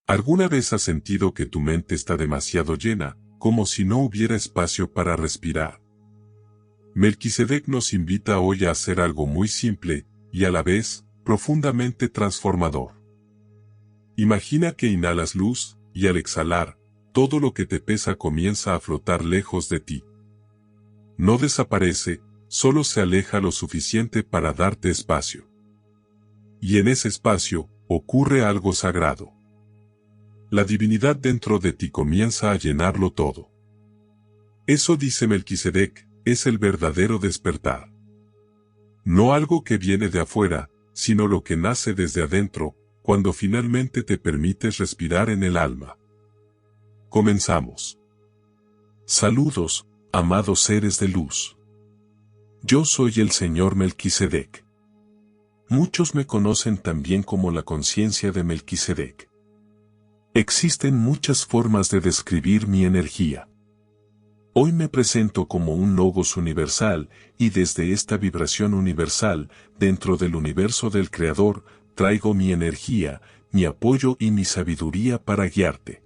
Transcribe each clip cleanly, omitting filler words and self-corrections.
¿Alguna vez has sentido que tu mente está demasiado llena, como si no hubiera espacio para respirar? Melquisedec nos invita hoy a hacer algo muy simple, y a la vez, profundamente transformador. Imagina que inhalas luz, y al exhalar, todo lo que te pesa comienza a flotar lejos de ti. No desaparece, solo se aleja lo suficiente para darte espacio. Y en ese espacio, ocurre algo sagrado. La divinidad dentro de ti comienza a llenarlo todo. Eso, dice Melquisedec, es el verdadero despertar. No algo que viene de afuera, sino lo que nace desde adentro, cuando finalmente te permites respirar en el alma. Comenzamos. Saludos, amados seres de luz. Yo soy el Señor Melquisedec. Muchos me conocen también como la conciencia de Melquisedec. Existen muchas formas de describir mi energía. Hoy me presento como un logos universal, y desde esta vibración universal, dentro del universo del Creador, traigo mi energía, mi apoyo y mi sabiduría para guiarte.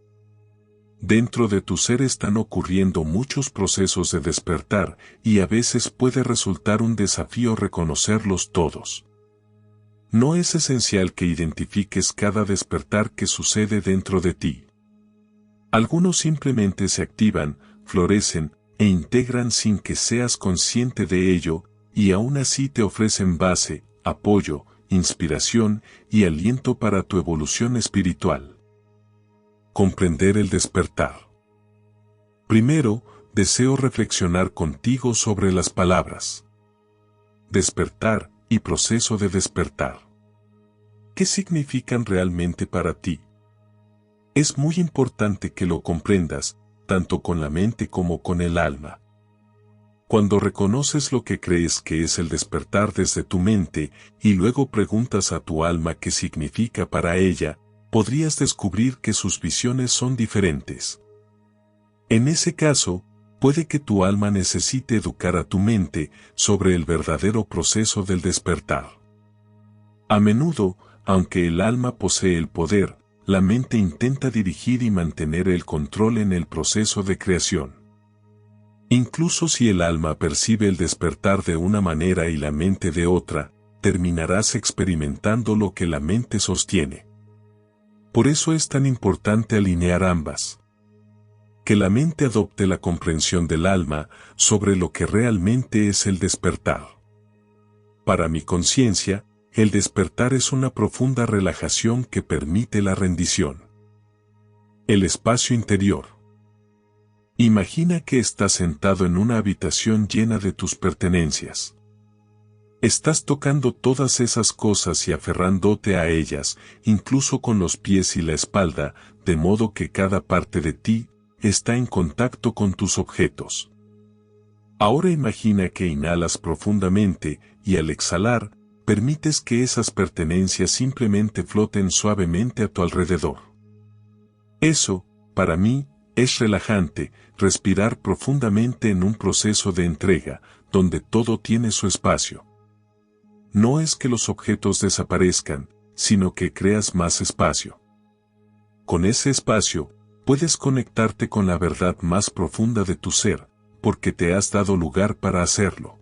Dentro de tu ser están ocurriendo muchos procesos de despertar, y a veces puede resultar un desafío reconocerlos todos. No es esencial que identifiques cada despertar que sucede dentro de ti. Algunos simplemente se activan, florecen e integran sin que seas consciente de ello, y aún así te ofrecen base, apoyo, inspiración y aliento para tu evolución espiritual. Comprender el despertar. Primero, deseo reflexionar contigo sobre las palabras despertar y proceso de despertar. ¿Qué significan realmente para ti? Es muy importante que lo comprendas, tanto con la mente como con el alma. Cuando reconoces lo que crees que es el despertar desde tu mente, y luego preguntas a tu alma qué significa para ella, podrías descubrir que sus visiones son diferentes. En ese caso, puede que tu alma necesite educar a tu mente sobre el verdadero proceso del despertar. A menudo, aunque el alma posee el poder, la mente intenta dirigir y mantener el control en el proceso de creación. Incluso si el alma percibe el despertar de una manera y la mente de otra, terminarás experimentando lo que la mente sostiene. Por eso es tan importante alinear ambas. Que la mente adopte la comprensión del alma sobre lo que realmente es el despertar. Para mi conciencia, el despertar es una profunda relajación que permite la rendición. El espacio interior. Imagina que estás sentado en una habitación llena de tus pertenencias. Estás tocando todas esas cosas y aferrándote a ellas, incluso con los pies y la espalda, de modo que cada parte de ti está en contacto con tus objetos. Ahora imagina que inhalas profundamente y al exhalar, permites que esas pertenencias simplemente floten suavemente a tu alrededor. Eso, para mí, es relajante, respirar profundamente en un proceso de entrega, donde todo tiene su espacio. No es que los objetos desaparezcan, sino que creas más espacio. Con ese espacio, puedes conectarte con la verdad más profunda de tu ser, porque te has dado lugar para hacerlo.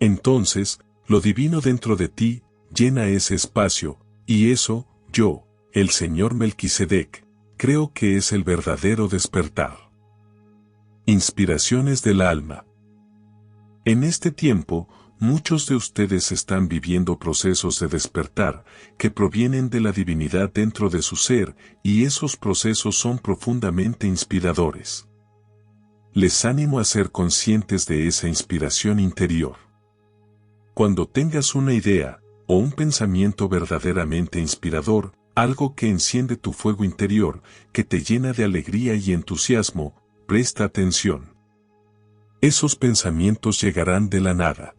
Entonces, lo divino dentro de ti, llena ese espacio, y eso, yo, el Señor Melquisedec, creo que es el verdadero despertar. Inspiraciones del alma. En este tiempo, muchos de ustedes están viviendo procesos de despertar que provienen de la divinidad dentro de su ser, y esos procesos son profundamente inspiradores. Les animo a ser conscientes de esa inspiración interior. Cuando tengas una idea o un pensamiento verdaderamente inspirador, algo que enciende tu fuego interior, que te llena de alegría y entusiasmo, presta atención. Esos pensamientos llegarán de la nada.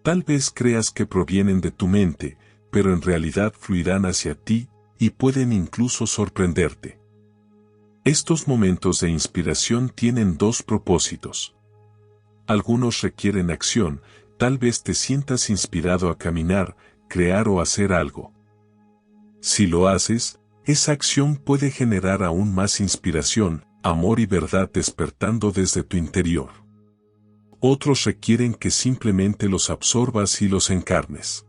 Tal vez creas que provienen de tu mente, pero en realidad fluirán hacia ti, y pueden incluso sorprenderte. Estos momentos de inspiración tienen dos propósitos. Algunos requieren acción, tal vez te sientas inspirado a caminar, crear o hacer algo. Si lo haces, Esa acción puede generar aún más inspiración, amor y verdad despertando desde tu interior. Otros requieren que simplemente los absorbas y los encarnes.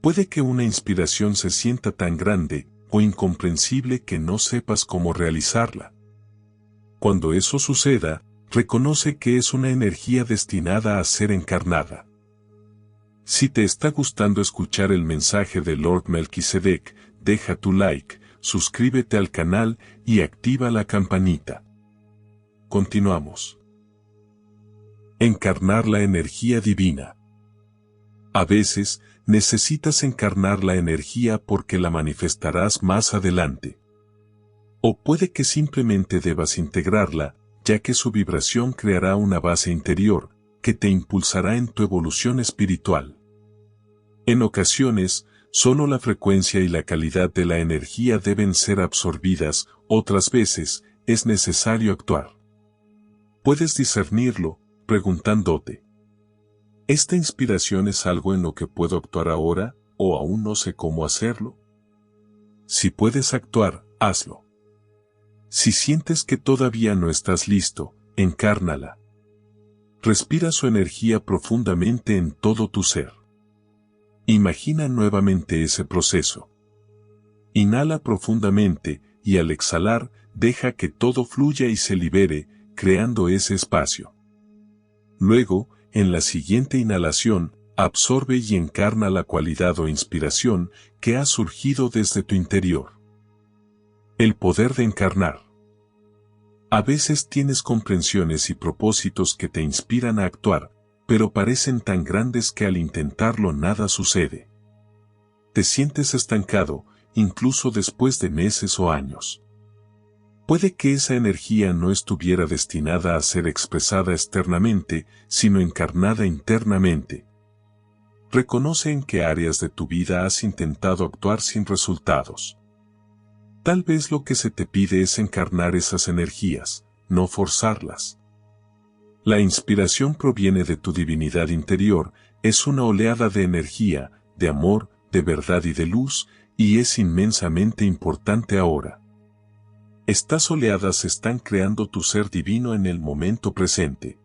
Puede que una inspiración se sienta tan grande o incomprensible que no sepas cómo realizarla. Cuando eso suceda, reconoce que es una energía destinada a ser encarnada. Si te está gustando escuchar el mensaje de Lord Melquisedec, deja tu like, suscríbete al canal y activa la campanita. Continuamos. Encarnar la energía divina. A veces, necesitas encarnar la energía porque la manifestarás más adelante. O puede que simplemente debas integrarla, ya que su vibración creará una base interior, que te impulsará en tu evolución espiritual. En ocasiones, solo la frecuencia y la calidad de la energía deben ser absorbidas, otras veces, es necesario actuar. Puedes discernirlo, preguntándote: ¿esta inspiración es algo en lo que puedo actuar ahora, o aún no sé cómo hacerlo? Si puedes actuar, hazlo. Si sientes que todavía no estás listo, encárnala. Respira su energía profundamente en todo tu ser. Imagina nuevamente ese proceso. Inhala profundamente, y al exhalar, deja que todo fluya y se libere, creando ese espacio. Luego, en la siguiente inhalación, absorbe y encarna la cualidad o inspiración que ha surgido desde tu interior. El poder de encarnar. A veces tienes comprensiones y propósitos que te inspiran a actuar, pero parecen tan grandes que al intentarlo nada sucede. Te sientes estancado, incluso después de meses o años. Puede que esa energía no estuviera destinada a ser expresada externamente, sino encarnada internamente. Reconoce en qué áreas de tu vida has intentado actuar sin resultados. Tal vez lo que se te pide es encarnar esas energías, no forzarlas. La inspiración proviene de tu divinidad interior, es una oleada de energía, de amor, de verdad y de luz, y es inmensamente importante ahora. Estas oleadas están creando tu ser divino en el momento presente.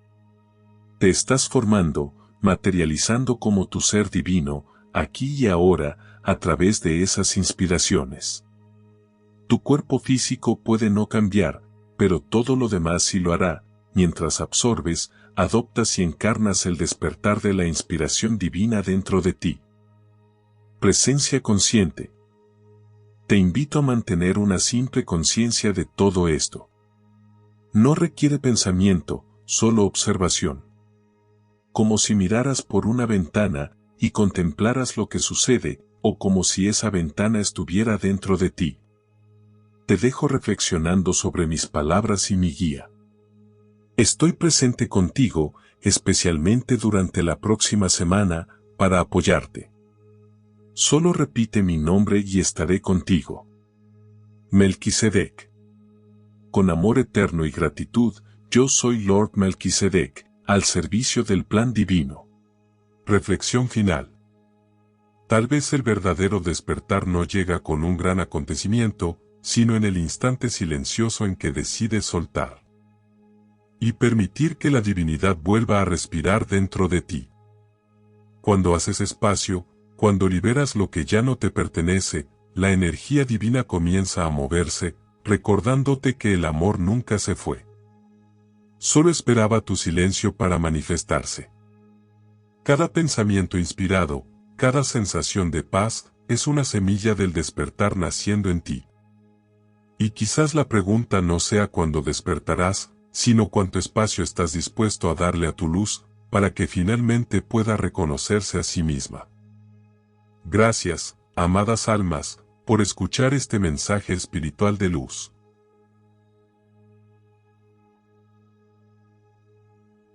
Te estás formando, materializando como tu ser divino, aquí y ahora, a través de esas inspiraciones. Tu cuerpo físico puede no cambiar, pero todo lo demás sí lo hará, mientras absorbes, adoptas y encarnas el despertar de la inspiración divina dentro de ti. Presencia consciente. Te invito a mantener una simple conciencia de todo esto. No requiere pensamiento, solo observación. Como si miraras por una ventana y contemplaras lo que sucede, o como si esa ventana estuviera dentro de ti. Te dejo reflexionando sobre mis palabras y mi guía. Estoy presente contigo, especialmente durante la próxima semana, para apoyarte. Solo repite mi nombre y estaré contigo. Melquisedec. Con amor eterno y gratitud, yo soy Lord Melquisedec, al servicio del plan divino. Reflexión final. Tal vez el verdadero despertar no llega con un gran acontecimiento, sino en el instante silencioso en que decides soltar y permitir que la divinidad vuelva a respirar dentro de ti. Cuando haces espacio, cuando liberas lo que ya no te pertenece, la energía divina comienza a moverse, recordándote que el amor nunca se fue. Solo esperaba tu silencio para manifestarse. Cada pensamiento inspirado, cada sensación de paz, es una semilla del despertar naciendo en ti. Y quizás la pregunta no sea cuándo despertarás, sino cuánto espacio estás dispuesto a darle a tu luz, para que finalmente pueda reconocerse a sí misma. Gracias, amadas almas, por escuchar este mensaje espiritual de luz.